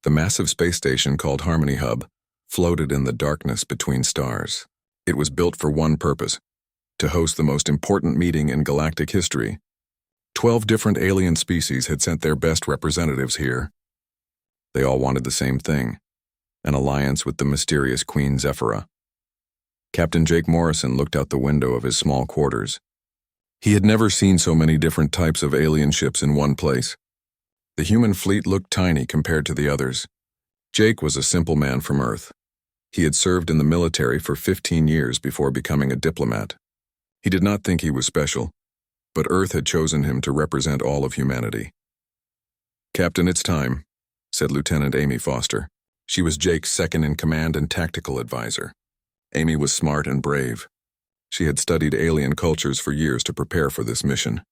The massive space station called Harmony Hub floated in the darkness between stars. It was built for one purpose: to host the most important meeting in galactic history. 12 different alien species had sent their best representatives here. They all wanted the same thing: an alliance with the mysterious Queen Zephyra. Captain Jake Morrison looked out the window of his small quarters. He had never seen so many different types of alien ships in one place. The human fleet looked tiny compared to the others. Jake was a simple man from Earth. He had served in the military for 15 years before becoming a diplomat. He did not think he was special, but Earth had chosen him to represent all of humanity. "Captain, it's time," said Lieutenant Amy Foster. She was Jake's second-in-command and tactical advisor. Amy was smart and brave. She had studied alien cultures for years to prepare for this mission.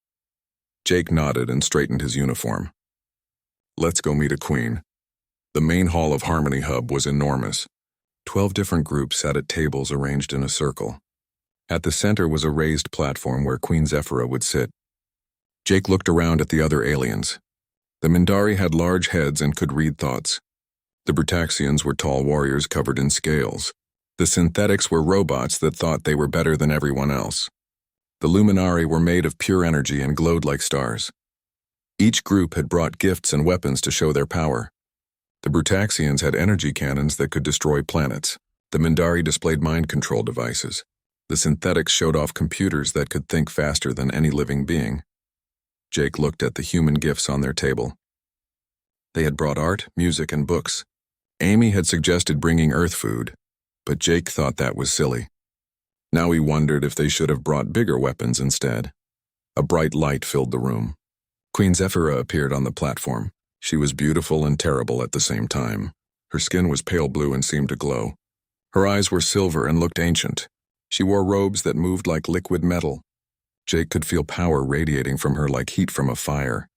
Jake nodded and straightened his uniform. "Let's go meet a queen." The main hall of Harmony Hub was enormous. 12 different groups sat at tables arranged in a circle. At the center was a raised platform where Queen Zephyra would sit. Jake looked around at the other aliens. The Mindari had large heads and could read thoughts. The Brutaxians were tall warriors covered in scales. The synthetics were robots that thought they were better than everyone else. The Luminari were made of pure energy and glowed like stars. Each group had brought gifts and weapons to show their power. The Brutaxians had energy cannons that could destroy planets. The Mindari displayed mind control devices. The synthetics showed off computers that could think faster than any living being. Jake looked at the human gifts on their table. They had brought art, music, and books. Amy had suggested bringing Earth food, but Jake thought that was silly. Now he wondered if they should have brought bigger weapons instead. A bright light filled the room. Queen Zephyra appeared on the platform. She was beautiful and terrible at the same time. Her skin was pale blue and seemed to glow. Her eyes were silver and looked ancient. She wore robes that moved like liquid metal. Jake could feel power radiating from her like heat from a fire.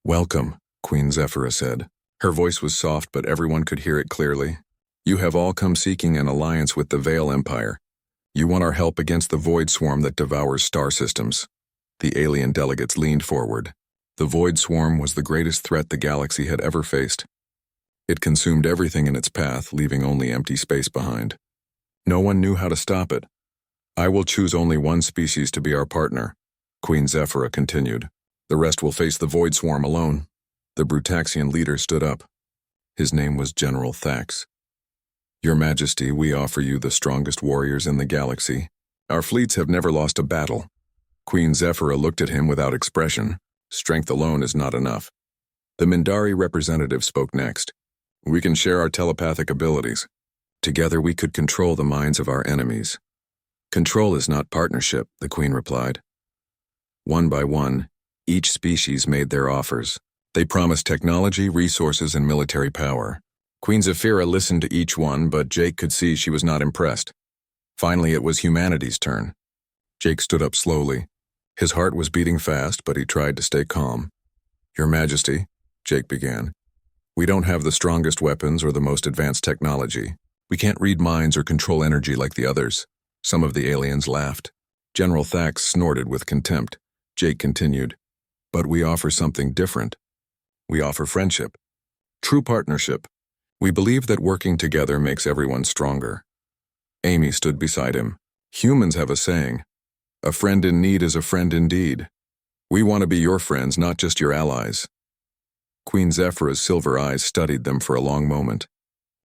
"Welcome," Queen Zephyra said. Her voice was soft, but everyone could hear it clearly. "You have all come seeking an alliance with the Veil Empire. You want our help against the Void Swarm that devours star systems." The alien delegates leaned forward. The Void Swarm was the greatest threat the galaxy had ever faced. It consumed everything in its path, leaving only empty space behind. No one knew how to stop it. "I will choose only one species to be our partner," Queen Zephyra continued. "The rest will face the Void Swarm alone." The Brutaxian leader stood up. His name was General Thax. "Your Majesty, we offer you the strongest warriors in the galaxy. Our fleets have never lost a battle." Queen Zephyra looked at him without expression. Strength alone is not enough. The Mindari representative spoke next. "We can share our telepathic abilities. Together we could control the minds of our enemies." "Control is not partnership," the Queen replied. One by one, each species made their offers. They promised technology, resources, and military power. Queen Zephyra listened to each one, but Jake could see she was not impressed. Finally, it was humanity's turn. Jake stood up slowly. His heart was beating fast, but he tried to stay calm. "Your Majesty," Jake began, "we don't have the strongest weapons or the most advanced technology. We can't read minds or control energy like the others." Some of the aliens laughed. General Thax snorted with contempt. Jake continued, "But we offer something different. We offer friendship. True partnership. We believe that working together makes everyone stronger." Amy stood beside him. "Humans have a saying, 'A friend in need is a friend indeed.' We want to be your friends, not just your allies." Queen Zephyra's silver eyes studied them for a long moment.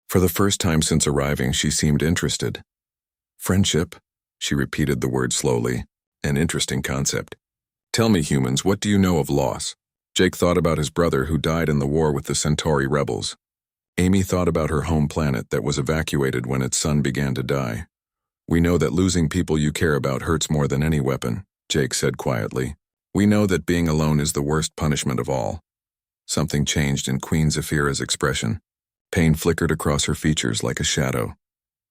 For the first time since arriving, she seemed interested. "Friendship," she repeated the word slowly. "An interesting concept. Tell me, humans, what do you know of loss?" Jake thought about his brother who died in the war with the Centauri rebels. Amy thought about her home planet that was evacuated when its sun began to die. "We know that losing people you care about hurts more than any weapon," Jake said quietly. "We know that being alone is the worst punishment of all." Something changed in Queen Zephyra's expression. Pain flickered across her features like a shadow.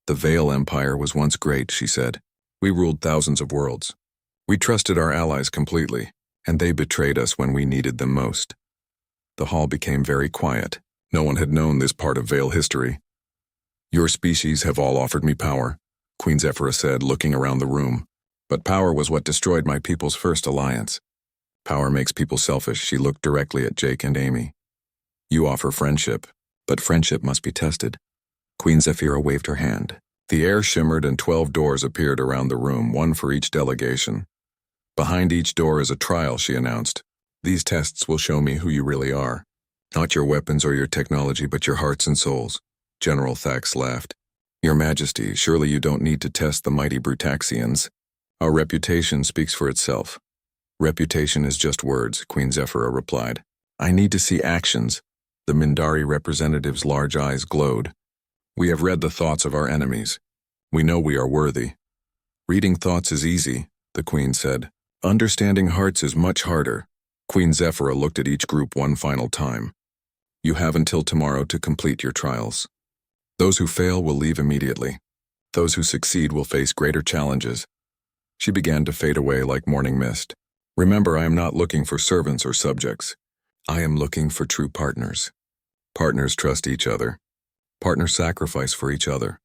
"The Veil Empire was once great," she said. "We ruled thousands of worlds. We trusted our allies completely, and they betrayed us when we needed them most." The hall became very quiet. No one had known this part of Veil history. "Your species have all offered me power," Queen Zephyra said, looking around the room. "But power was what destroyed my people's first alliance. Power makes people selfish." She looked directly at Jake and Amy. "You offer friendship. But friendship must be tested. Queen Zephyra waved her hand. The air shimmered and 12 doors appeared around the room, one for each delegation. Behind each door is a trial, she announced. These tests will show me who you really are. Not your weapons or your technology, but your hearts and souls. General Thax laughed. Your Majesty, surely you don't need to test the mighty Brutaxians. Our reputation speaks for itself. Reputation is just words, Queen Zephyra replied. I need to see actions. The Mindari representative's large eyes glowed. We have read the thoughts of our enemies. We know we are worthy. Reading thoughts is easy, the Queen said. Understanding hearts is much harder. Queen Zephyra looked at each group one final time. You have until tomorrow to complete your trials. Those who fail will leave immediately. Those who succeed will face greater challenges. She began to fade away like morning mist. Remember, I am not looking for servants or subjects. I am looking for true partners. Partners trust each other. Partners sacrifice for each other.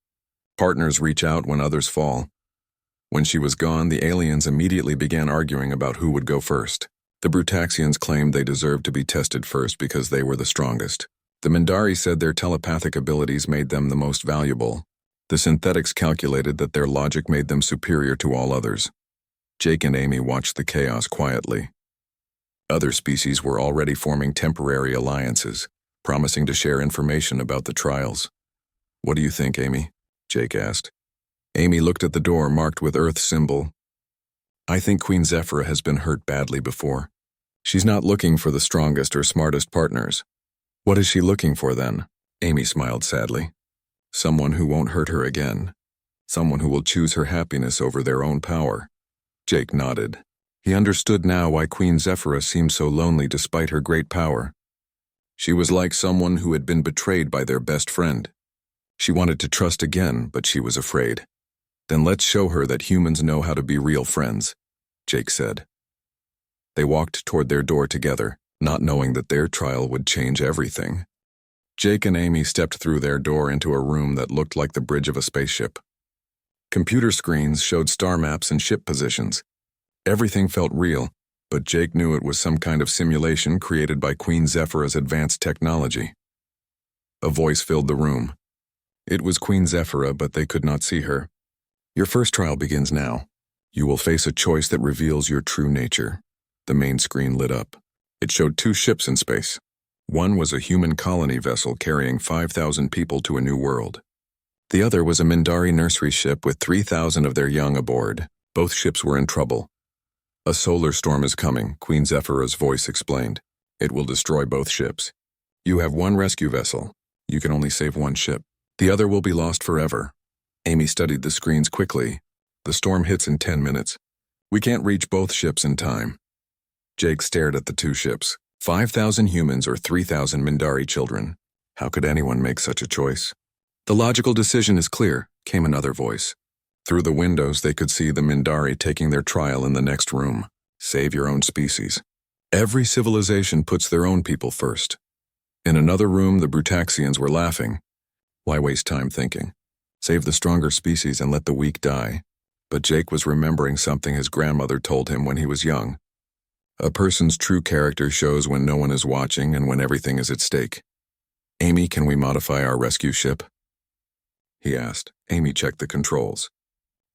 Partners reach out when others fall. When she was gone, the aliens immediately began arguing about who would go first. The Brutaxians claimed they deserved to be tested first because they were the strongest. The Mindari said their telepathic abilities made them the most valuable. The synthetics calculated that their logic made them superior to all others. Jake and Amy watched the chaos quietly. Other species were already forming temporary alliances, promising to share information about the trials. What do you think, Amy? Jake asked. Amy looked at the door marked with Earth's symbol. I think Queen Zephyra has been hurt badly before. She's not looking for the strongest or smartest partners. What is she looking for then? Amy smiled sadly. Someone who won't hurt her again. Someone who will choose her happiness over their own power. Jake nodded. He understood now why Queen Zephyra seemed so lonely despite her great power. She was like someone who had been betrayed by their best friend. She wanted to trust again, but she was afraid. Then let's show her that humans know how to be real friends, Jake said. They walked toward their door together, not knowing that their trial would change everything. Jake and Amy stepped through their door into a room that looked like the bridge of a spaceship. Computer screens showed star maps and ship positions. Everything felt real, but Jake knew it was some kind of simulation created by Queen Zephyra's advanced technology. A voice filled the room. It was Queen Zephyra, but they could not see her. Your first trial begins now. You will face a choice that reveals your true nature. The main screen lit up. It showed 2 ships in space. One was a human colony vessel carrying 5,000 people to a new world. The other was a Mindari nursery ship with 3,000 of their young aboard. Both ships were in trouble. A solar storm is coming, Queen Zephyra's voice explained. It will destroy both ships. You have 1 rescue vessel. You can only save 1 ship. The other will be lost forever. Amy studied the screens quickly. The storm hits in 10 minutes. We can't reach both ships in time. Jake stared at the 2 ships. 5,000 humans or 3,000 Mindari children. How could anyone make such a choice? The logical decision is clear, came another voice. Through the windows they could see the Mindari taking their trial in the next room. Save your own species. Every civilization puts their own people first. In another room the Brutaxians were laughing. Why waste time thinking? Save the stronger species and let the weak die. But Jake was remembering something his grandmother told him when he was young. A person's true character shows when no one is watching and when everything is at stake. Amy, can we modify our rescue ship? He asked. Amy checked the controls.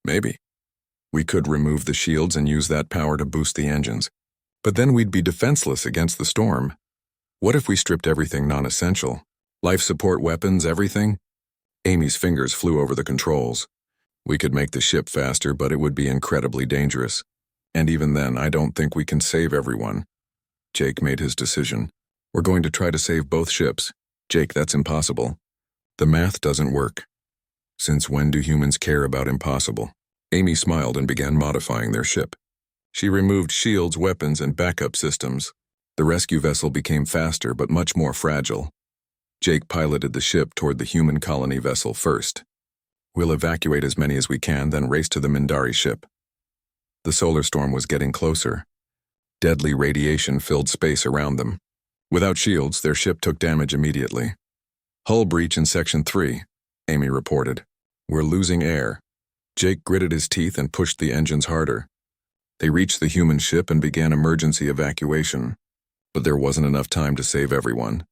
Maybe. We could remove the shields and use that power to boost the engines. But then we'd be defenseless against the storm. What if we stripped everything non-essential? Life support weapons, everything? Amy's fingers flew over the controls. We could make the ship faster, but it would be incredibly dangerous. And even then, I don't think we can save everyone. Jake made his decision. We're going to try to save both ships. Jake, that's impossible. The math doesn't work. Since when do humans care about impossible? Amy smiled and began modifying their ship. She removed shields, weapons, and backup systems. The rescue vessel became faster but much more fragile. Jake piloted the ship toward the human colony vessel first. We'll evacuate as many as we can, then race to the Mindari ship. The solar storm was getting closer. Deadly radiation filled space around them. Without shields, their ship took damage immediately. Hull breach in Section 3, Amy reported. We're losing air. Jake gritted his teeth and pushed the engines harder. They reached the human ship and began emergency evacuation. But there wasn't enough time to save everyone.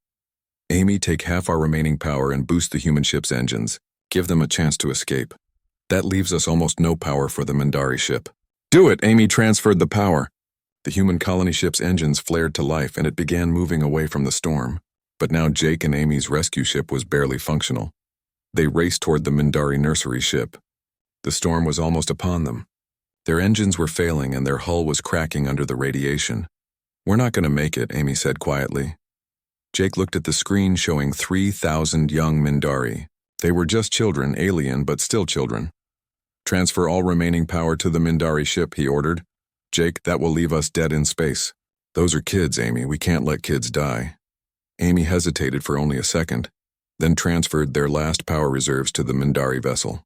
Amy, take half our remaining power and boost the human ship's engines. Give them a chance to escape. That leaves us almost no power for the Mindari ship. Do it! Amy transferred the power. The human colony ship's engines flared to life and it began moving away from the storm. But now Jake and Amy's rescue ship was barely functional. They raced toward the Mindari nursery ship. The storm was almost upon them. Their engines were failing and their hull was cracking under the radiation. We're not going to make it, Amy said quietly. Jake looked at the screen showing 3,000 young Mindari. They were just children, alien but still children. Transfer all remaining power to the Mindari ship, he ordered. Jake, that will leave us dead in space. Those are kids, Amy. We can't let kids die. Amy hesitated for only a second, then transferred their last power reserves to the Mindari vessel.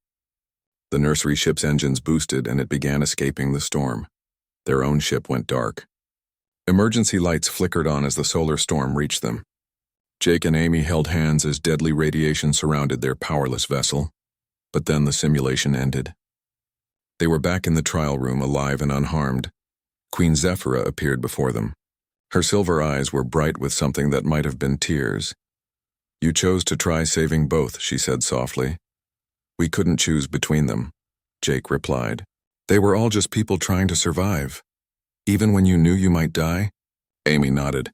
The nursery ship's engines boosted and it began escaping the storm. Their own ship went dark. Emergency lights flickered on as the solar storm reached them. Jake and Amy held hands as deadly radiation surrounded their powerless vessel. But then the simulation ended. They were back in the trial room, alive and unharmed. Queen Zephyra appeared before them. Her silver eyes were bright with something that might have been tears. You chose to try saving both, she said softly. We couldn't choose between them, Jake replied. They were all just people trying to survive. Even when you knew you might die? Amy nodded.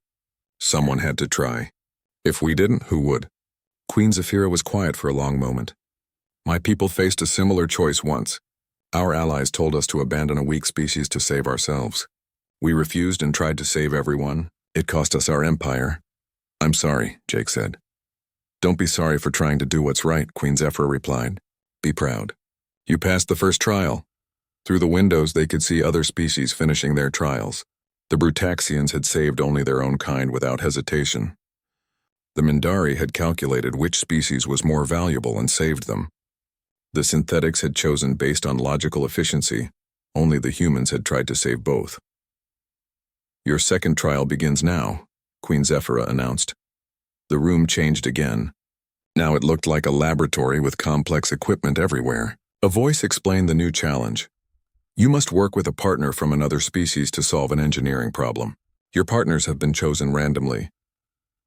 Someone had to try. If we didn't, who would? Queen Zephyra was quiet for a long moment. My people faced a similar choice once. Our allies told us to abandon a weak species to save ourselves. We refused and tried to save everyone. It cost us our empire. I'm sorry, Jake said. Don't be sorry for trying to do what's right, Queen Zephyra replied. Be proud. You passed the first trial. Through the windows they could see other species finishing their trials. The Brutaxians had saved only their own kind without hesitation. The Mindari had calculated which species was more valuable and saved them. The synthetics had chosen based on logical efficiency. Only the humans had tried to save both. Your second trial begins now, Queen Zephyra announced. The room changed again. Now it looked like a laboratory with complex equipment everywhere. A voice explained the new challenge. You must work with a partner from another species to solve an engineering problem. Your partners have been chosen randomly.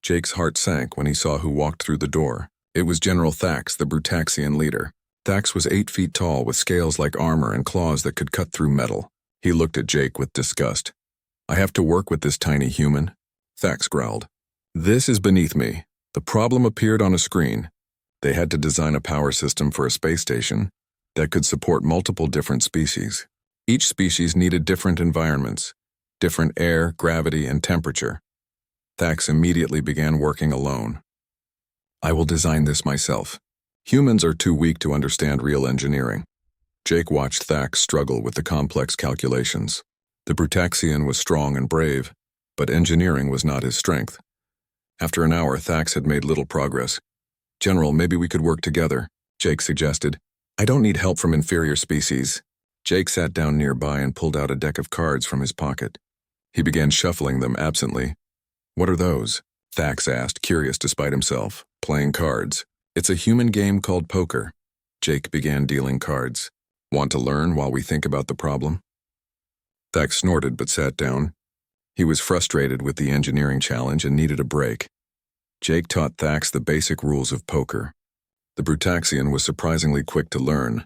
Jake's heart sank when he saw who walked through the door. It was General Thax, the Brutaxian leader. Thax was 8 feet tall with scales like armor and claws that could cut through metal. He looked at Jake with disgust. I have to work with this tiny human, Thax growled. This is beneath me. The problem appeared on a screen. They had to design a power system for a space station that could support multiple different species. Each species needed different environments, different air, gravity, and temperature. Thax immediately began working alone. I will design this myself. Humans are too weak to understand real engineering. Jake watched Thax struggle with the complex calculations. The Brutaxian was strong and brave, but engineering was not his strength. After an hour, Thax had made little progress. General, maybe we could work together, Jake suggested. I don't need help from inferior species. Jake sat down nearby and pulled out a deck of cards from his pocket. He began shuffling them absently. What are those? Thax asked, curious despite himself. Playing cards. It's a human game called poker. Jake began dealing cards. Want to learn while we think about the problem? Thax snorted but sat down. He was frustrated with the engineering challenge and needed a break. Jake taught Thax the basic rules of poker. The Brutaxian was surprisingly quick to learn.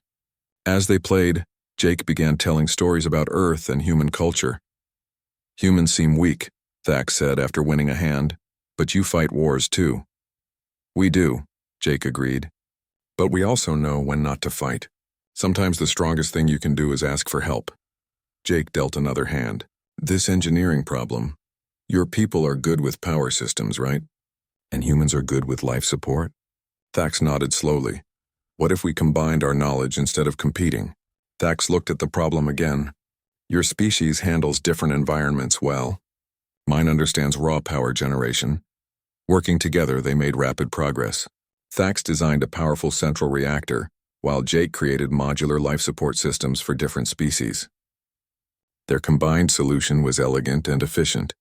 As they played, Jake began telling stories about Earth and human culture. Humans seem weak, Thax said after winning a hand, but you fight wars too. We do, Jake agreed. But we also know when not to fight. Sometimes the strongest thing you can do is ask for help. Jake dealt another hand. This engineering problem. Your people are good with power systems, right? And humans are good with life support? Thax nodded slowly. What if we combined our knowledge instead of competing? Thax looked at the problem again. Your species handles different environments well. Mine understands raw power generation. Working together, they made rapid progress. Thax designed a powerful central reactor, while Jake created modular life support systems for different species. Their combined solution was elegant and efficient.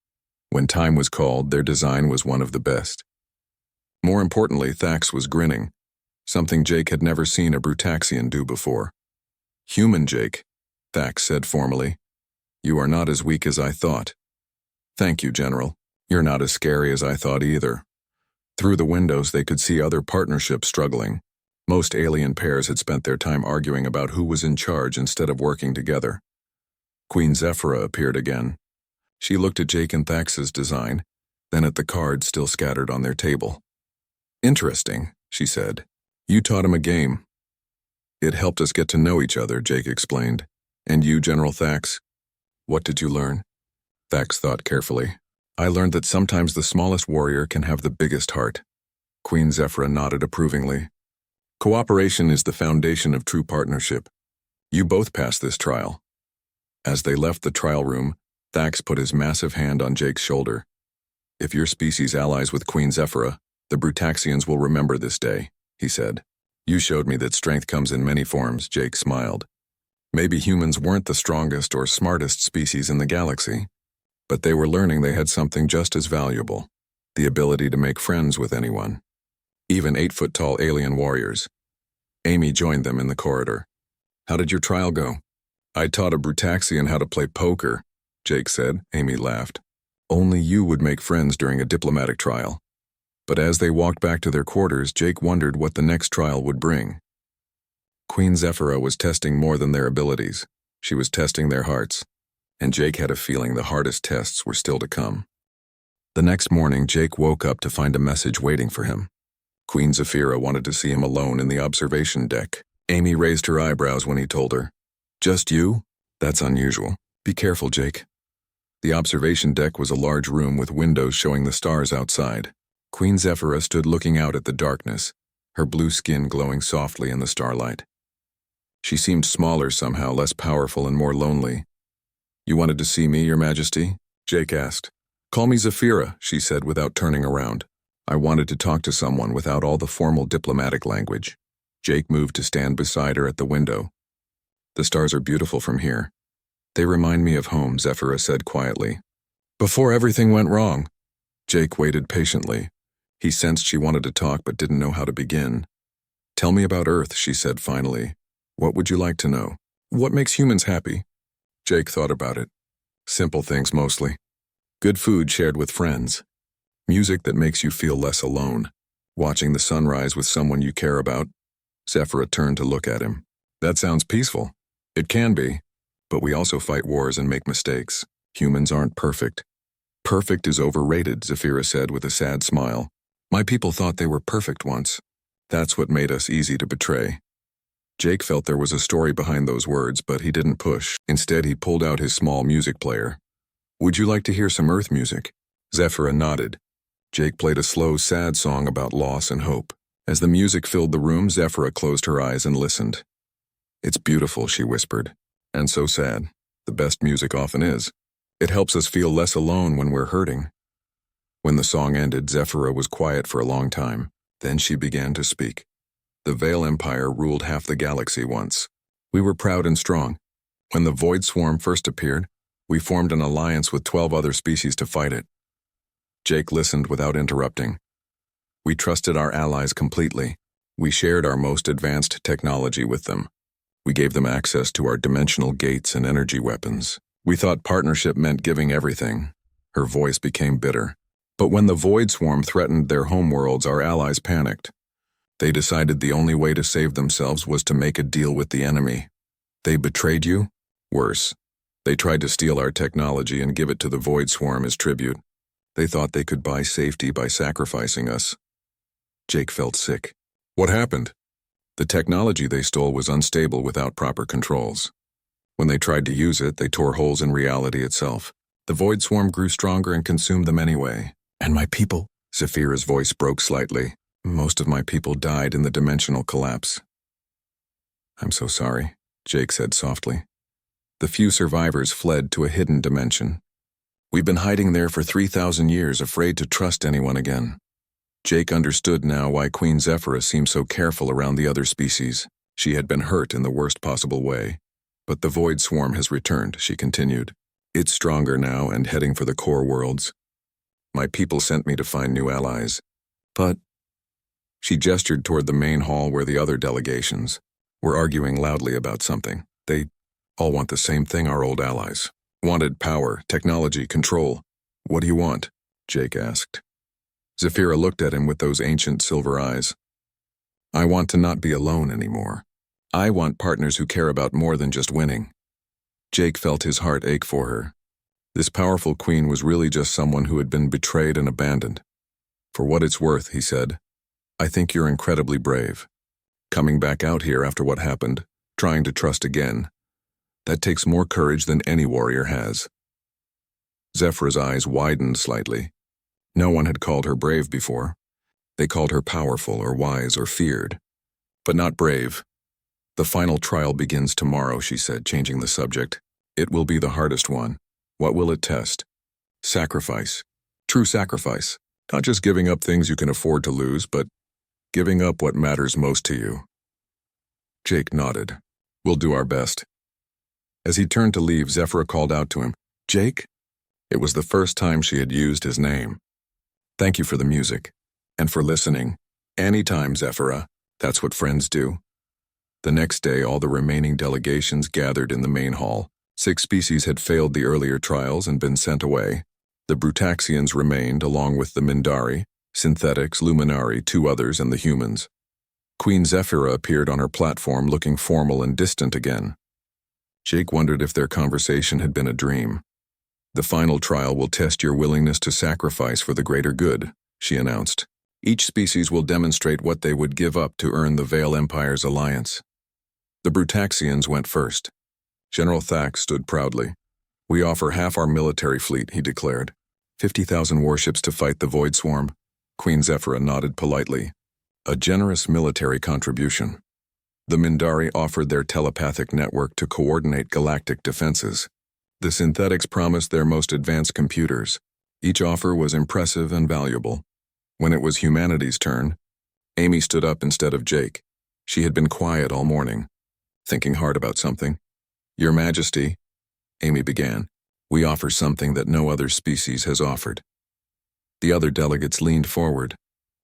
When time was called, their design was one of the best. More importantly, Thax was grinning, something Jake had never seen a Brutaxian do before. Human Jake, Thax said formally. You are not as weak as I thought. Thank you, General. You're not as scary as I thought either. Through the windows, they could see other partnerships struggling. Most alien pairs had spent their time arguing about who was in charge instead of working together. Queen Zephyra appeared again. She looked at Jake and Thax's design, then at the cards still scattered on their table. "Interesting," she said. "You taught him a game." "It helped us get to know each other," Jake explained. "And you, General Thax? What did you learn?" Thax thought carefully. "I learned that sometimes the smallest warrior can have the biggest heart." Queen Zephyra nodded approvingly. "Cooperation is the foundation of true partnership. You both passed this trial." As they left the trial room, Thax put his massive hand on Jake's shoulder. "If your species allies with Queen Zephyra, the Brutaxians will remember this day," he said. "You showed me that strength comes in many forms," Jake smiled. "Maybe humans weren't the strongest or smartest species in the galaxy, but they were learning they had something just as valuable, the ability to make friends with anyone. Even 8-foot-tall alien warriors." Amy joined them in the corridor. "How did your trial go?" "I taught a Brutaxian how to play poker," Jake said. Amy laughed. "Only you would make friends during a diplomatic trial." But as they walked back to their quarters, Jake wondered what the next trial would bring. Queen Zephyra was testing more than their abilities. She was testing their hearts, and Jake had a feeling the hardest tests were still to come. The next morning, Jake woke up to find a message waiting for him. Queen Zephyra wanted to see him alone in the observation deck. Amy raised her eyebrows when he told her. "Just you? That's unusual. Be careful, Jake." The observation deck was a large room with windows showing the stars outside. Queen Zephyra stood looking out at the darkness, her blue skin glowing softly in the starlight. She seemed smaller somehow, less powerful and more lonely. "You wanted to see me, Your Majesty?" Jake asked. "Call me Zephyra," she said without turning around. "I wanted to talk to someone without all the formal diplomatic language." Jake moved to stand beside her at the window. "The stars are beautiful from here. They remind me of home," Zephyra said quietly. "Before everything went wrong." Jake waited patiently. He sensed she wanted to talk but didn't know how to begin. "Tell me about Earth," she said finally. "What would you like to know? What makes humans happy?" Jake thought about it. Simple things mostly. Good food shared with friends. Music that makes you feel less alone. Watching the sunrise with someone you care about. Zephyra turned to look at him. "That sounds peaceful." "It can be, but we also fight wars and make mistakes. Humans aren't perfect." "Perfect is overrated," Zephyra said with a sad smile. "My people thought they were perfect once. That's what made us easy to betray." Jake felt there was a story behind those words, but he didn't push. Instead, he pulled out his small music player. "Would you like to hear some Earth music?" Zephyra nodded. Jake played a slow, sad song about loss and hope. As the music filled the room, Zephyra closed her eyes and listened. "It's beautiful," she whispered. "And so sad. The best music often is. It helps us feel less alone when we're hurting." When the song ended, Zephyra was quiet for a long time. Then she began to speak. "The Veil Empire ruled half the galaxy once. We were proud and strong. When the Void Swarm first appeared, we formed an alliance with 12 other species to fight it." Jake listened without interrupting. "We trusted our allies completely. We shared our most advanced technology with them. We gave them access to our dimensional gates and energy weapons. We thought partnership meant giving everything." Her voice became bitter. "But when the Void Swarm threatened their homeworlds, our allies panicked. They decided the only way to save themselves was to make a deal with the enemy. They betrayed you? Worse. They tried to steal our technology and give it to the Void Swarm as tribute. They thought they could buy safety by sacrificing us." Jake felt sick. "What happened?" "The technology they stole was unstable without proper controls. When they tried to use it, they tore holes in reality itself. The Void Swarm grew stronger and consumed them anyway. And my people?" Zephyra's voice broke slightly. "Most of my people died in the dimensional collapse." "I'm so sorry," Jake said softly. "The few survivors fled to a hidden dimension. We've been hiding there for 3,000 years, afraid to trust anyone again." Jake understood now why Queen Zephyra seemed so careful around the other species. She had been hurt in the worst possible way. "But the Void Swarm has returned," she continued. "It's stronger now and heading for the core worlds. My people sent me to find new allies. But..." She gestured toward the main hall where the other delegations were arguing loudly about something. "They all want the same thing, our old allies. Wanted power, technology, control. What do you want?" Jake asked. Zephyra looked at him with those ancient silver eyes. I want to not be alone anymore. I want partners who care about more than just winning. Jake felt his heart ache for her. This powerful queen was really just someone who had been betrayed and abandoned. For what it's worth, he said, I think you're incredibly brave. Coming back out here after what happened, trying to trust again, that takes more courage than any warrior has. Zephyra's eyes widened slightly. No one had called her brave before. They called her powerful or wise or feared, but not brave. The final trial begins tomorrow, she said, changing the subject. It will be the hardest one. What will it test? Sacrifice. True sacrifice. Not just giving up things you can afford to lose, but giving up what matters most to you. Jake nodded. We'll do our best. As he turned to leave, Zephyra called out to him, Jake? It was the first time she had used his name. Thank you for the music. And for listening. Anytime, Zephyra. That's what friends do. The next day, all the remaining delegations gathered in the main hall. 6 species had failed the earlier trials and been sent away. The Brutaxians remained, along with the Mindari, Synthetics, Luminari, 2 others, and the humans. Queen Zephyra appeared on her platform looking formal and distant again. Jake wondered if their conversation had been a dream. The final trial will test your willingness to sacrifice for the greater good, she announced. Each species will demonstrate what they would give up to earn the Veil Empire's alliance. The Brutaxians went first. General Thax stood proudly. We offer half our military fleet, he declared. 50,000 warships to fight the Void Swarm. Queen Zephyra nodded politely. A generous military contribution. The Mindari offered their telepathic network to coordinate galactic defenses. The Synthetics promised their most advanced computers. Each offer was impressive and valuable. When it was humanity's turn, Amy stood up instead of Jake. She had been quiet all morning, thinking hard about something. Your Majesty, Amy began, we offer something that no other species has offered. The other delegates leaned forward.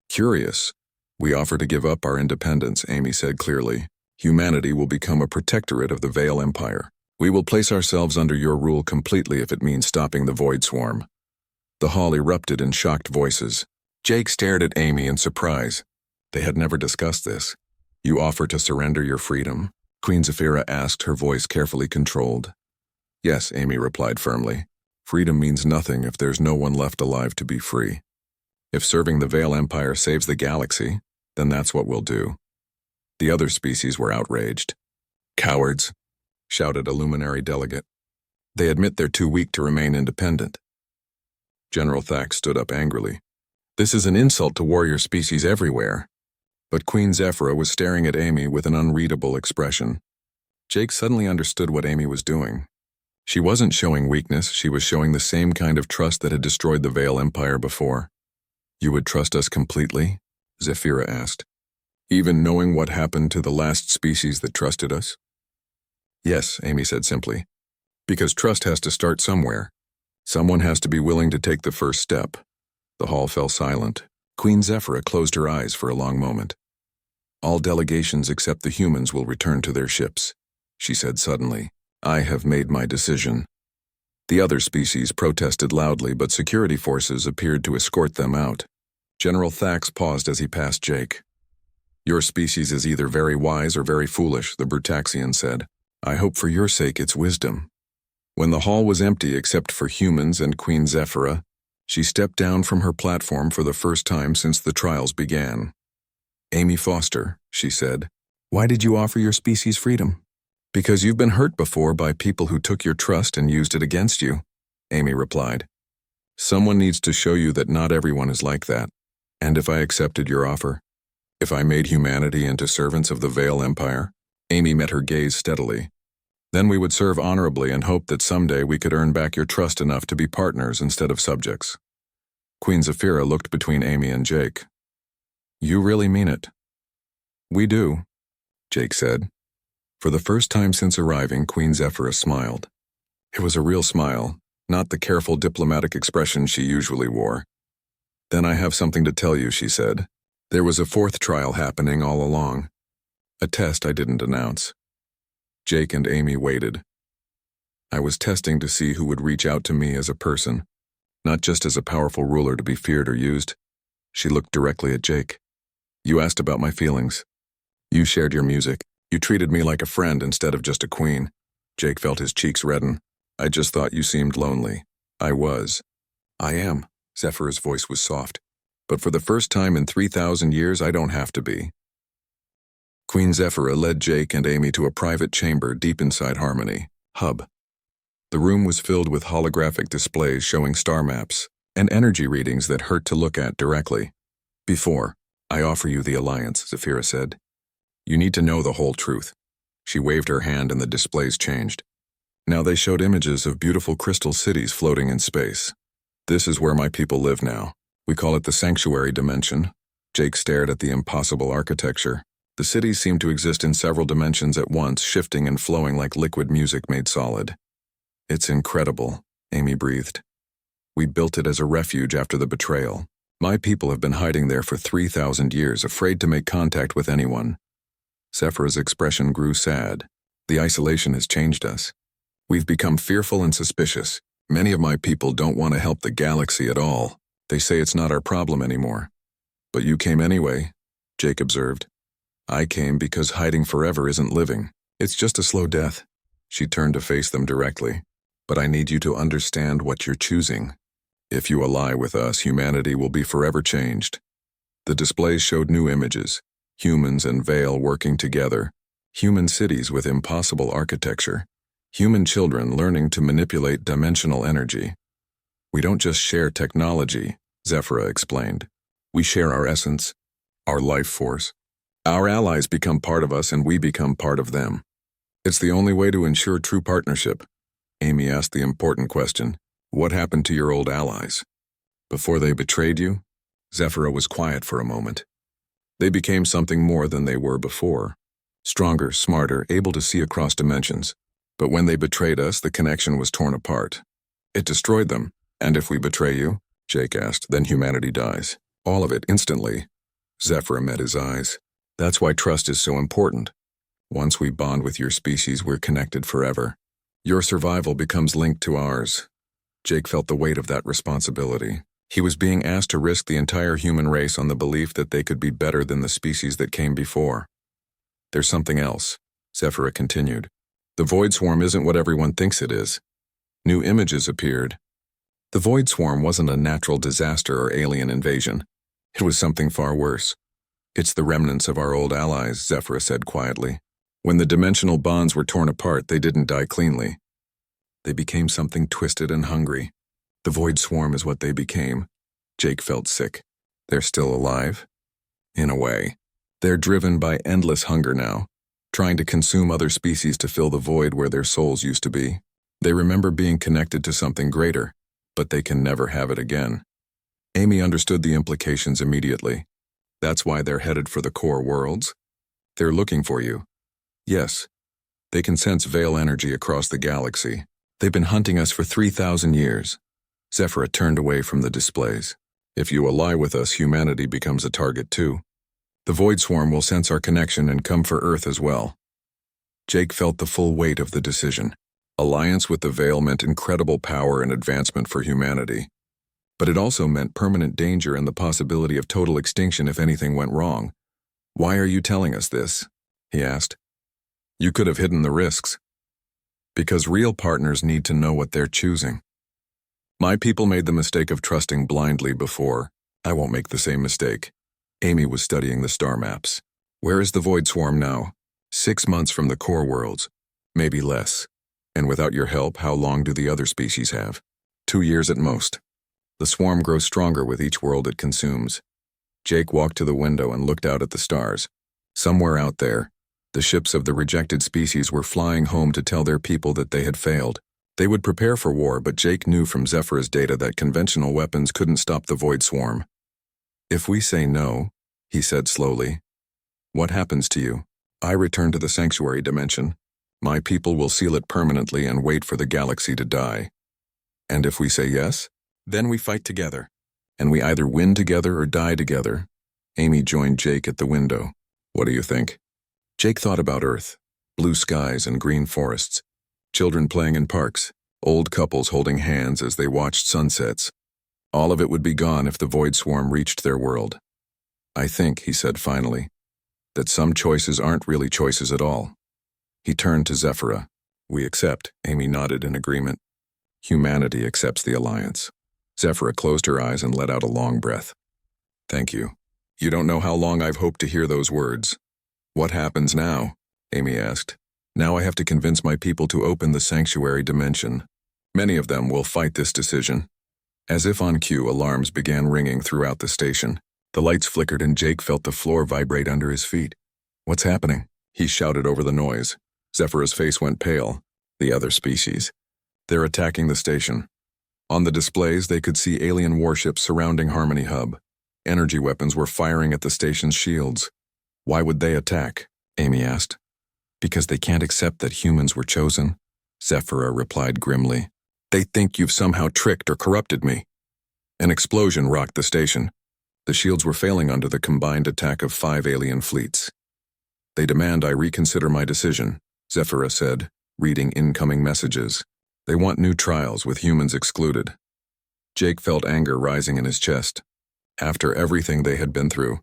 Curious. We offer to give up our independence, Amy said clearly. Humanity will become a protectorate of the Veil Empire. We will place ourselves under your rule completely if it means stopping the Void Swarm. The hall erupted in shocked voices. Jake stared at Amy in surprise. They had never discussed this. You offer to surrender your freedom? Queen Zephyra asked, her voice carefully controlled. Yes, Amy replied firmly. Freedom means nothing if there's no one left alive to be free. If serving the Veil Empire saves the galaxy, then that's what we'll do. The other species were outraged. Cowards, shouted a luminary delegate. They admit they're too weak to remain independent. General Thax stood up angrily. This is an insult to warrior species everywhere. But Queen Zephyra was staring at Amy with an unreadable expression. Jake suddenly understood what Amy was doing. She wasn't showing weakness, she was showing the same kind of trust that had destroyed the Veil Empire before. You would trust us completely? Zephyra asked. Even knowing what happened to the last species that trusted us? Yes, Amy said simply. Because trust has to start somewhere. Someone has to be willing to take the first step. The hall fell silent. Queen Zephyra closed her eyes for a long moment. All delegations except the humans will return to their ships, she said suddenly. I have made my decision. The other species protested loudly, but security forces appeared to escort them out. General Thax paused as he passed Jake. Your species is either very wise or very foolish, the Brutaxian said. I hope for your sake it's wisdom. When the hall was empty except for humans and Queen Zephyra, she stepped down from her platform for the first time since the trials began. Amy Foster, she said, why did you offer your species freedom? Because you've been hurt before by people who took your trust and used it against you, Amy replied. Someone needs to show you that not everyone is like that. And if I accepted your offer, if I made humanity into servants of the Veil Empire, Amy met her gaze steadily. Then we would serve honorably and hope that someday we could earn back your trust enough to be partners instead of subjects. Queen Zephyra looked between Amy and Jake. You really mean it? We do, Jake said. For the first time since arriving, Queen Zephyra smiled. It was a real smile, not the careful diplomatic expression she usually wore. Then I have something to tell you, she said. There was a 4th trial happening all along. A test I didn't announce. Jake and Amy waited. I was testing to see who would reach out to me as a person, not just as a powerful ruler to be feared or used. She looked directly at Jake. You asked about my feelings. You shared your music. You treated me like a friend instead of just a queen. Jake felt his cheeks redden. I just thought you seemed lonely. I was. I am. Zephyr's voice was soft. But for the first time in 3,000 years, I don't have to be. Queen Zephyra led Jake and Amy to a private chamber deep inside Harmony Hub. The room was filled with holographic displays showing star maps and energy readings that hurt to look at directly. Before I offer you the alliance, Zephyra said, you need to know the whole truth. She waved her hand and the displays changed. Now they showed images of beautiful crystal cities floating in space. This is where my people live now. We call it the sanctuary dimension. Jake stared at the impossible architecture. The cities seemed to exist in several dimensions at once, shifting and flowing like liquid music made solid. It's incredible, Amy breathed. We built it as a refuge after the betrayal. My people have been hiding there for 3,000 years, afraid to make contact with anyone. Zephyra's expression grew sad. The isolation has changed us. We've become fearful and suspicious. Many of my people don't want to help the galaxy at all. They say it's not our problem anymore. But you came anyway, Jake observed. I came because hiding forever isn't living. It's just a slow death. She turned to face them directly. But I need you to understand what you're choosing. If you ally with us, humanity will be forever changed. The displays showed new images. Humans and Vale working together. Human cities with impossible architecture. Human children learning to manipulate dimensional energy. We don't just share technology, Zephyra explained. We share our essence, our life force. Our allies become part of us and we become part of them. It's the only way to ensure true partnership. Amy asked the important question. What happened to your old allies? Before they betrayed you? Zephyra was quiet for a moment. They became something more than they were before. Stronger, smarter, able to see across dimensions. But when they betrayed us, the connection was torn apart. It destroyed them. And if we betray you, Jake asked, then humanity dies. All of it, instantly. Zephyra met his eyes. That's why trust is so important. Once we bond with your species, we're connected forever. Your survival becomes linked to ours. Jake felt the weight of that responsibility. He was being asked to risk the entire human race on the belief that they could be better than the species that came before. There's something else, Zephyra continued. The Void Swarm isn't what everyone thinks it is. New images appeared. The Void Swarm wasn't a natural disaster or alien invasion. It was something far worse. It's the remnants of our old allies, Zephyra said quietly. When the dimensional bonds were torn apart, they didn't die cleanly. They became something twisted and hungry. The Void Swarm is what they became. Jake felt sick. They're still alive? In a way. They're driven by endless hunger now, trying to consume other species to fill the void where their souls used to be. They remember being connected to something greater, but they can never have it again. Amy understood the implications immediately. That's why they're headed for the core worlds? They're looking for you. Yes. They can sense Vale energy across the galaxy. They've been hunting us for 3,000 years. Zephyra turned away from the displays. If you ally with us, humanity becomes a target too. The Void Swarm will sense our connection and come for Earth as well. Jake felt the full weight of the decision. Alliance with the Vale meant incredible power and advancement for humanity. But it also meant permanent danger and the possibility of total extinction if anything went wrong. Why are you telling us this? He asked. You could have hidden the risks. Because real partners need to know what they're choosing. My people made the mistake of trusting blindly before. I won't make the same mistake. Amy was studying the star maps. Where is the Void Swarm now? 6 months from the core worlds. Maybe less. And without your help, how long do the other species have? 2 years at most. The swarm grows stronger with each world it consumes. Jake walked to the window and looked out at the stars. Somewhere out there, the ships of the rejected species were flying home to tell their people that they had failed. They would prepare for war, but Jake knew from Zephyra's data that conventional weapons couldn't stop the Void Swarm. If we say no, he said slowly, what happens to you? I return to the sanctuary dimension. My people will seal it permanently and wait for the galaxy to die. And if we say yes, then we fight together. And we either win together or die together. Amy joined Jake at the window. What do you think? Jake thought about Earth, blue skies and green forests, children playing in parks, old couples holding hands as they watched sunsets. All of it would be gone if the void swarm reached their world. I think, he said finally, that some choices aren't really choices at all. He turned to Zephyra. We accept, Amy nodded in agreement. Humanity accepts the alliance. Zephyra closed her eyes and let out a long breath. Thank you. You don't know how long I've hoped to hear those words. What happens now? Amy asked. Now I have to convince my people to open the sanctuary dimension. Many of them will fight this decision. As if on cue, alarms began ringing throughout the station. The lights flickered and Jake felt the floor vibrate under his feet. What's happening? He shouted over the noise. Zephyra's face went pale. The other species. They're attacking the station. On the displays, they could see alien warships surrounding Harmony Hub. Energy weapons were firing at the station's shields. Why would they attack? Amy asked. Because they can't accept that humans were chosen, Zephyra replied grimly. They think you've somehow tricked or corrupted me. An explosion rocked the station. The shields were failing under the combined attack of 5 alien fleets. They demand I reconsider my decision, Zephyra said, reading incoming messages. They want new trials with humans excluded. Jake felt anger rising in his chest. After everything they had been through,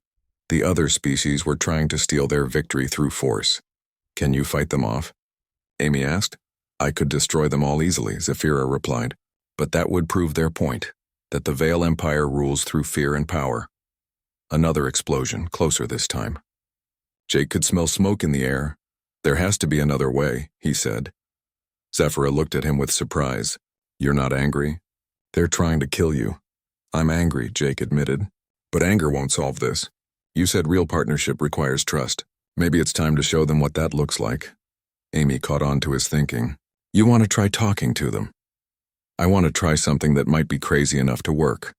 the other species were trying to steal their victory through force. Can you fight them off? Amy asked. I could destroy them all easily, Zephyra replied. But that would prove their point, that the Veil Empire rules through fear and power. Another explosion, closer this time. Jake could smell smoke in the air. There has to be another way, he said. Zephyra looked at him with surprise. You're not angry? They're trying to kill you. I'm angry, Jake admitted. But anger won't solve this. You said real partnership requires trust. Maybe it's time to show them what that looks like. Amy caught on to his thinking. You want to try talking to them. I want to try something that might be crazy enough to work.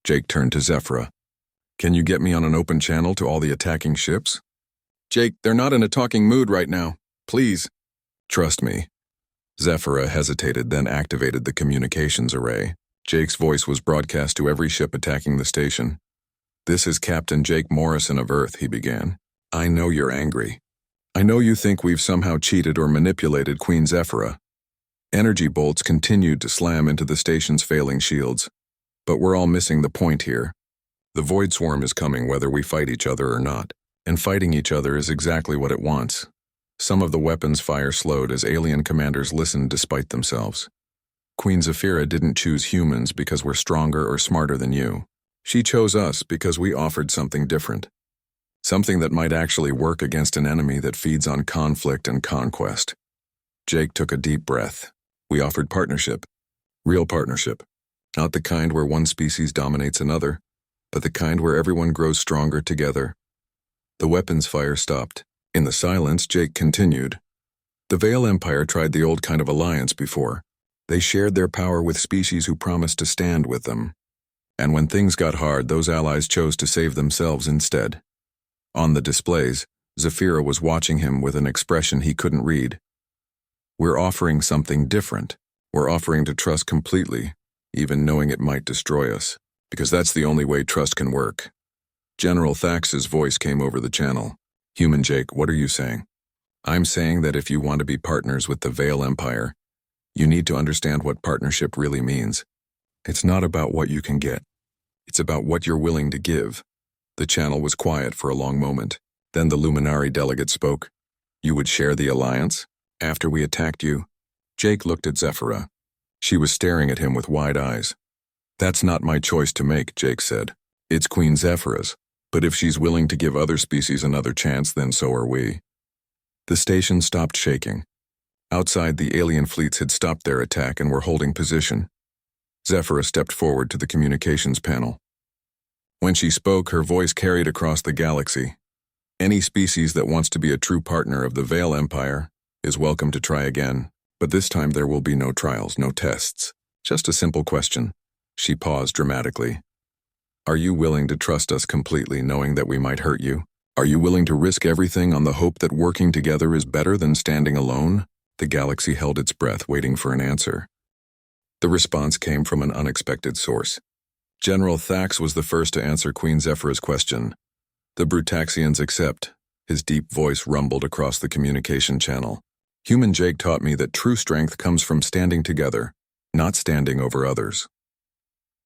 Jake turned to Zephyra. Can you get me on an open channel to all the attacking ships? Jake, they're not in a talking mood right now. Please. Trust me. Zephyra hesitated, then activated the communications array. Jake's voice was broadcast to every ship attacking the station. This is Captain Jake Morrison of Earth, he began. I know you're angry. I know you think we've somehow cheated or manipulated Queen Zephyra. Energy bolts continued to slam into the station's failing shields. But we're all missing the point here. The Void Swarm is coming whether we fight each other or not, and fighting each other is exactly what it wants. Some of the weapons' fire slowed as alien commanders listened despite themselves. Queen Zephyra didn't choose humans because we're stronger or smarter than you. She chose us because we offered something different. Something that might actually work against an enemy that feeds on conflict and conquest. Jake took a deep breath. We offered partnership. Real partnership. Not the kind where one species dominates another, but the kind where everyone grows stronger together. The weapons fire stopped. In the silence, Jake continued. The Veil Empire tried the old kind of alliance before. They shared their power with species who promised to stand with them. And when things got hard, those allies chose to save themselves instead. On the displays, Zephyra was watching him with an expression he couldn't read. We're offering something different. We're offering to trust completely, even knowing it might destroy us, because that's the only way trust can work. General Thax's voice came over the channel. Human Jake, what are you saying? I'm saying that if you want to be partners with the Veil Empire, you need to understand what partnership really means. It's not about what you can get. It's about what you're willing to give. The channel was quiet for a long moment. Then the Luminari delegate spoke. You would share the alliance? After we attacked you? Jake looked at Zephyra. She was staring at him with wide eyes. That's not my choice to make, Jake said. It's Queen Zephyra's. But if she's willing to give other species another chance, then so are we. The station stopped shaking. Outside, the alien fleets had stopped their attack and were holding position. Zephyra stepped forward to the communications panel. When she spoke, her voice carried across the galaxy. Any species that wants to be a true partner of the Veil Empire is welcome to try again, but this time there will be no trials, no tests. Just a simple question. She paused dramatically. Are you willing to trust us completely, knowing that we might hurt you? Are you willing to risk everything on the hope that working together is better than standing alone? The galaxy held its breath, waiting for an answer. The response came from an unexpected source. General Thax was the first to answer Queen Zephyra's question. The Brutaxians accept. His deep voice rumbled across the communication channel. Human Jake taught me that true strength comes from standing together, not standing over others.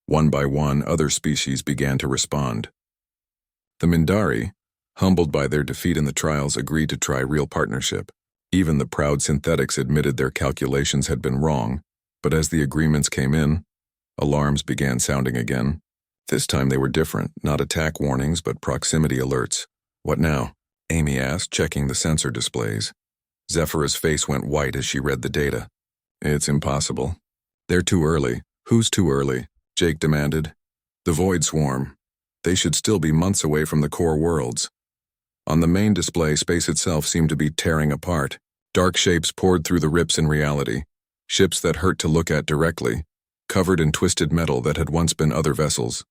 One by one, other species began to respond. The Mindari, humbled by their defeat in the trials, agreed to try real partnership. Even the proud synthetics admitted their calculations had been wrong, but as the agreements came in, alarms began sounding again. This time they were different, not attack warnings but proximity alerts. "What now?" Amy asked, checking the sensor displays. Zephyra's face went white as she read the data. "It's impossible. They're too early." "Who's too early?" Jake demanded. "The Void Swarm. They should still be months away from the core worlds." On the main display, space itself seemed to be tearing apart. Dark shapes poured through the rips in reality. Ships that hurt to look at directly, covered in twisted metal that had once been other vessels.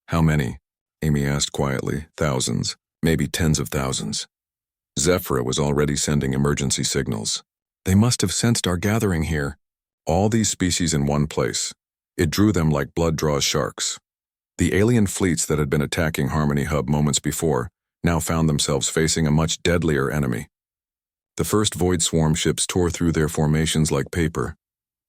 "How many?" Amy asked quietly. "Thousands, maybe tens of thousands." Zephyra was already sending emergency signals. "They must have sensed our gathering here." All these species in one place. It drew them like blood draws sharks. The alien fleets that had been attacking Harmony Hub moments before now found themselves facing a much deadlier enemy. The first Void Swarm ships tore through their formations like paper.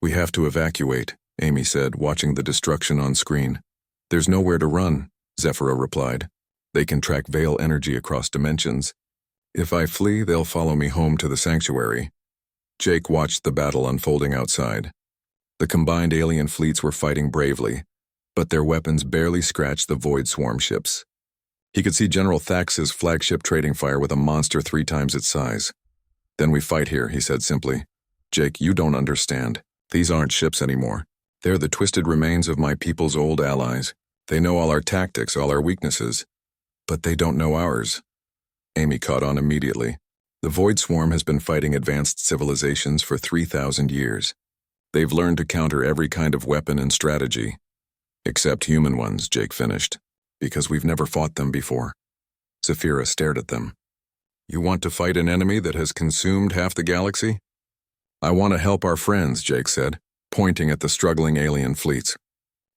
"We have to evacuate," Amy said, watching the destruction on screen. "There's nowhere to run," Zephyra replied. "They can track Veil energy across dimensions. If I flee, they'll follow me home to the sanctuary." Jake watched the battle unfolding outside. The combined alien fleets were fighting bravely, but their weapons barely scratched the Void Swarm ships. He could see General Thax's flagship trading fire with a monster 3 times its size. "Then we fight here," he said simply. "Jake, you don't understand. These aren't ships anymore. They're the twisted remains of my people's old allies. They know all our tactics, all our weaknesses. But they don't know ours." Amy caught on immediately. The Void Swarm has been fighting advanced civilizations for 3,000 years. They've learned to counter every kind of weapon and strategy. "Except human ones," Jake finished, "because we've never fought them before." Zephyra stared at them. "You want to fight an enemy that has consumed half the galaxy?" "I want to help our friends," Jake said, pointing at the struggling alien fleets.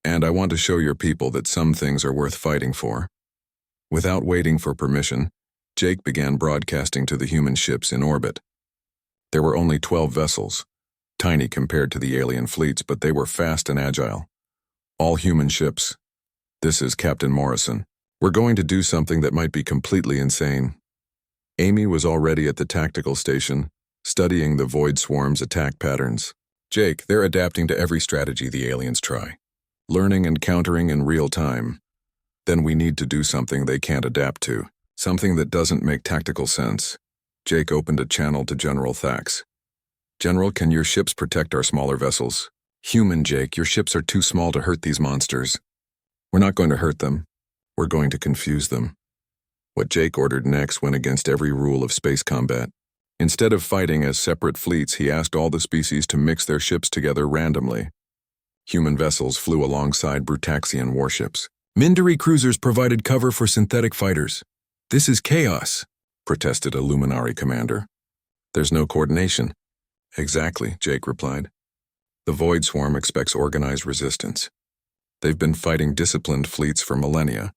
"And I want to show your people that some things are worth fighting for." Without waiting for permission, Jake began broadcasting to the human ships in orbit. There were only 12 vessels, tiny compared to the alien fleets, but they were fast and agile. "All human ships. This is Captain Morrison. We're going to do something that might be completely insane." Amy was already at the tactical station, studying the Void Swarm's attack patterns. "Jake, they're adapting to every strategy the aliens try, learning and countering in real time. Then we need to do something they can't adapt to, something that doesn't make tactical sense." Jake opened a channel to General Thax. "General, can your ships protect our smaller vessels?" "Human, Jake, your ships are too small to hurt these monsters." "We're not going to hurt them. We're going to confuse them." What Jake ordered next went against every rule of space combat. Instead of fighting as separate fleets, he asked all the species to mix their ships together randomly. Human vessels flew alongside Brutaxian warships. "Mindari cruisers provided cover for synthetic fighters. This is chaos," protested a Luminari commander. "There's no coordination." "Exactly," Jake replied. "The Void Swarm expects organized resistance. They've been fighting disciplined fleets for millennia,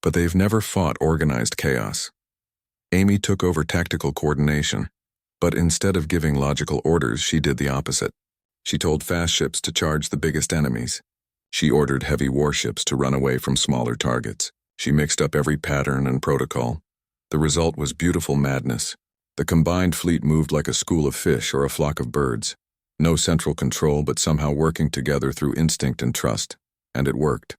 but they've never fought organized chaos." Amy took over tactical coordination, but instead of giving logical orders, she did the opposite. She told fast ships to charge the biggest enemies. She ordered heavy warships to run away from smaller targets. She mixed up every pattern and protocol. The result was beautiful madness. The combined fleet moved like a school of fish or a flock of birds. No central control, but somehow working together through instinct and trust. And it worked.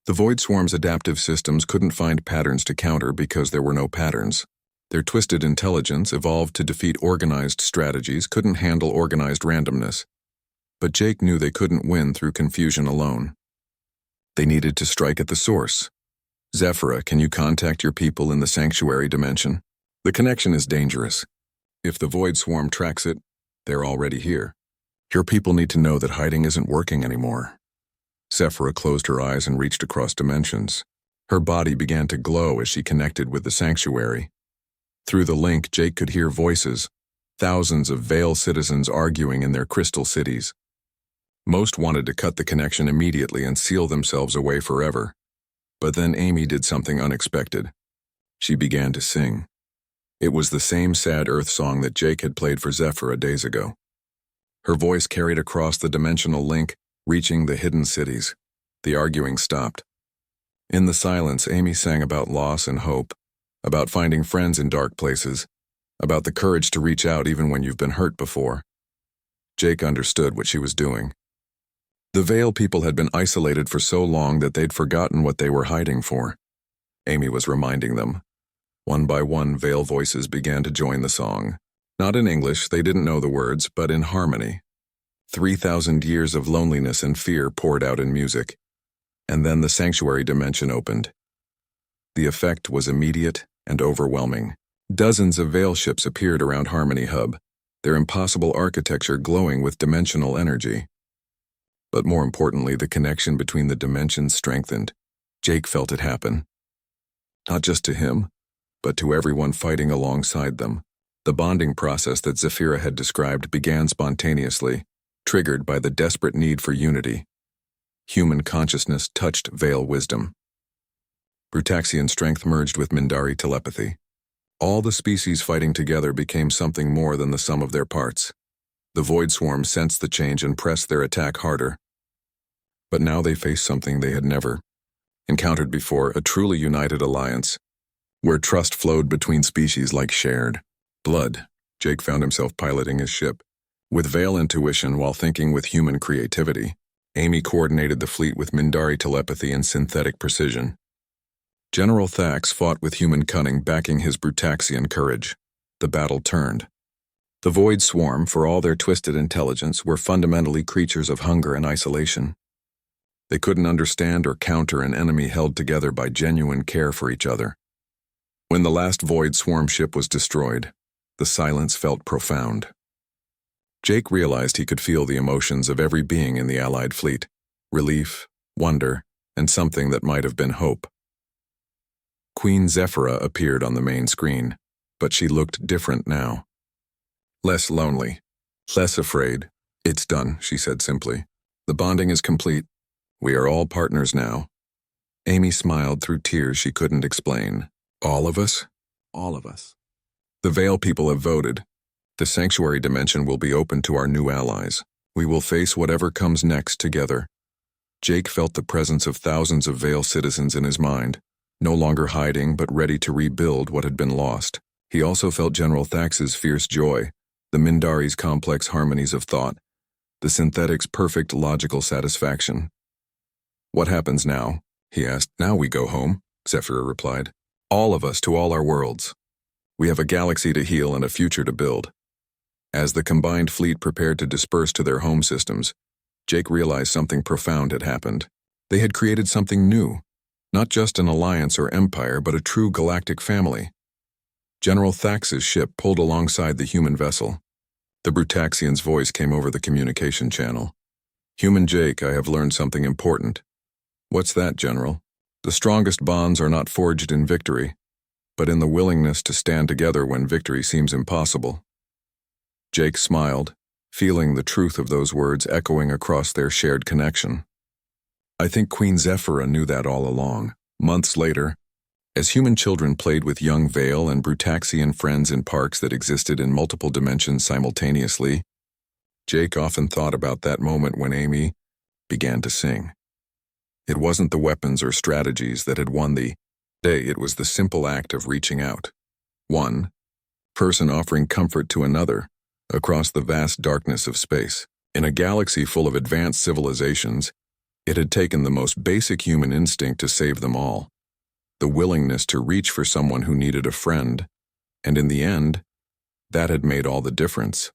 The Void Swarm's adaptive systems couldn't find patterns to counter because there were no patterns. Their twisted intelligence, evolved to defeat organized strategies, couldn't handle organized randomness. But Jake knew they couldn't win through confusion alone. They needed to strike at the source. "Zephyra, can you contact your people in the sanctuary dimension? The connection is dangerous. If the Void Swarm tracks it, they're already here. Your people need to know that hiding isn't working anymore." Zephyra closed her eyes and reached across dimensions. Her body began to glow as she connected with the sanctuary. Through the link, Jake could hear voices, thousands of Veil citizens arguing in their crystal cities. Most wanted to cut the connection immediately and seal themselves away forever. But then Amy did something unexpected. She began to sing. It was the same sad Earth song that Jake had played for Zephyra days ago. Her voice carried across the dimensional link, reaching the hidden cities. The arguing stopped. In the silence, Amy sang about loss and hope, about finding friends in dark places, about the courage to reach out even when you've been hurt before. Jake understood what she was doing. The Veil people had been isolated for so long that they'd forgotten what they were hiding for. Amy was reminding them. One by one, Veil voices began to join the song. Not in English, they didn't know the words, but in harmony. 3,000 years of loneliness and fear poured out in music. And then the sanctuary dimension opened. The effect was immediate and overwhelming. Dozens of Veil ships appeared around Harmony Hub, their impossible architecture glowing with dimensional energy. But more importantly, the connection between the dimensions strengthened. Jake felt it happen. Not just to him, but to everyone fighting alongside them. The bonding process that Zephyra had described began spontaneously, triggered by the desperate need for unity. Human consciousness touched Veil wisdom. Brutaxian strength merged with Mindari telepathy. All the species fighting together became something more than the sum of their parts. The Void Swarm sensed the change and pressed their attack harder. But now they faced something they had never encountered before, a truly united alliance, where trust flowed between species like shared blood. Jake found himself piloting his ship. With Veil intuition while thinking with human creativity, Amy coordinated the fleet with Mindari telepathy and synthetic precision. General Thax fought with human cunning backing his Brutaxian courage. The battle turned. The Void Swarm, for all their twisted intelligence, were fundamentally creatures of hunger and isolation. They couldn't understand or counter an enemy held together by genuine care for each other. When the last Void Swarm ship was destroyed, the silence felt profound. Jake realized he could feel the emotions of every being in the Allied fleet: relief, wonder, and something that might have been hope. Queen Zephyra appeared on the main screen, but she looked different now. Less lonely, less afraid. "It's done," she said simply. "The bonding is complete. We are all partners now." Amy smiled through tears she couldn't explain. "All of us?" "All of us. The Veil people have voted. The sanctuary dimension will be open to our new allies. We will face whatever comes next together." Jake felt the presence of thousands of Veil citizens in his mind, no longer hiding but ready to rebuild what had been lost. He also felt General Thax's fierce joy, the Mindari's complex harmonies of thought, the synthetic's perfect logical satisfaction. "What happens now?" he asked. "Now we go home," Zephyra replied. "All of us to all our worlds. We have a galaxy to heal and a future to build." As the combined fleet prepared to disperse to their home systems, Jake realized something profound had happened. They had created something new, not just an alliance or empire, but a true galactic family. General Thax's ship pulled alongside the human vessel. The Brutaxian's voice came over the communication channel. "Human Jake, I have learned something important." "What's that, General?" "The strongest bonds are not forged in victory, but in the willingness to stand together when victory seems impossible." Jake smiled, feeling the truth of those words echoing across their shared connection. "I think Queen Zephyra knew that all along." Months later, as human children played with young Veil and Brutaxian friends in parks that existed in multiple dimensions simultaneously, Jake often thought about that moment when Amy began to sing. It wasn't the weapons or strategies that had won the day, it was the simple act of reaching out. One person offering comfort to another across the vast darkness of space. In a galaxy full of advanced civilizations, it had taken the most basic human instinct to save them all, the willingness to reach for someone who needed a friend, and in the end, that had made all the difference.